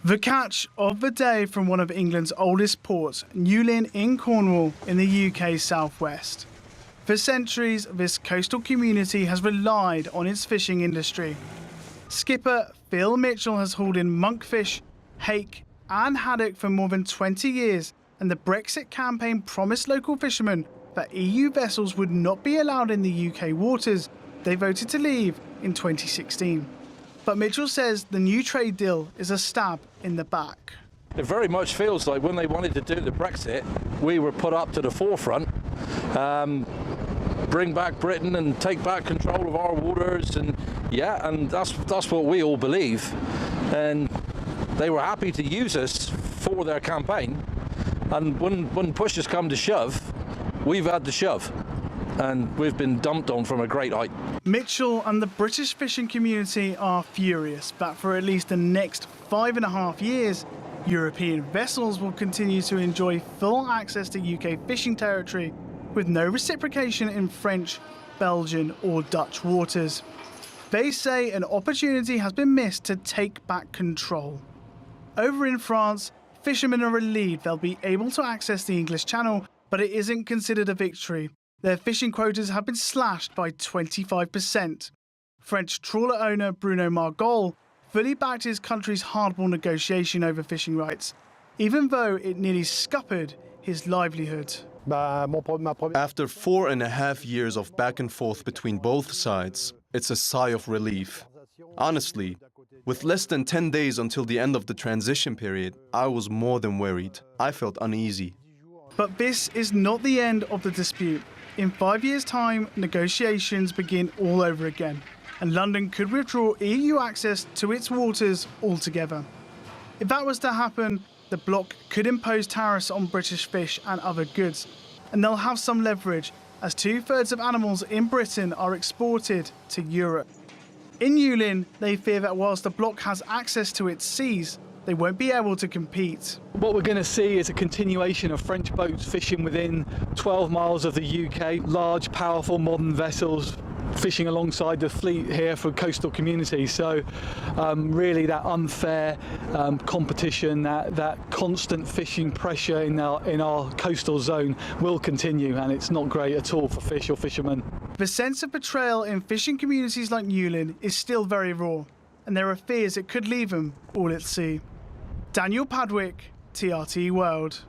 The catch of the day from one of England's oldest ports, Newlyn in Cornwall in the UK southwest. For centuries, this coastal community has relied on its fishing industry. Skipper Phil Mitchell has hauled in monkfish, hake and haddock for more than 20 years, and the Brexit campaign promised local fishermen that EU vessels would not be allowed in the UK waters. They voted to leave in 2016. But Mitchell says the new trade deal is a stab in the back. It very much feels like when they wanted to do the Brexit, we were put up to the forefront. Bring back Britain and take back control of our waters, and that's what we all believe. And they were happy to use us for their campaign. And when push has come to shove, we've had to shove. And we've been dumped on from a great height. Mitchell and the British fishing community are furious that for at least the next 5.5 years, European vessels will continue to enjoy full access to UK fishing territory with no reciprocation in French, Belgian or Dutch waters. They say an opportunity has been missed to take back control. Over in France, fishermen are relieved they'll be able to access the English Channel, but it isn't considered a victory. Their fishing quotas have been slashed by 25%. French trawler owner Bruno Margol fully backed his country's hardball negotiation over fishing rights, even though it nearly scuppered his livelihood. After 4.5 years of back and forth between both sides, it's a sigh of relief. Honestly, with less than 10 days until the end of the transition period, I was more than worried. I felt uneasy. But this is not the end of the dispute. In 5 years' time, negotiations begin all over again, and London could withdraw EU access to its waters altogether. If that was to happen, the bloc could impose tariffs on British fish and other goods, and they'll have some leverage, as 2/3 of animals in Britain are exported to Europe. In Newlyn, they fear that whilst the bloc has access to its seas, they won't be able to compete. What we're going to see is a continuation of French boats fishing within 12 miles of the UK, large, powerful, modern vessels fishing alongside the fleet here for coastal communities. So really that unfair competition, that constant fishing pressure in our coastal zone will continue, and it's not great at all for fish or fishermen. The sense of betrayal in fishing communities like Newlyn is still very raw, and there are fears it could leave them all at sea. Daniel Padwick, TRT World.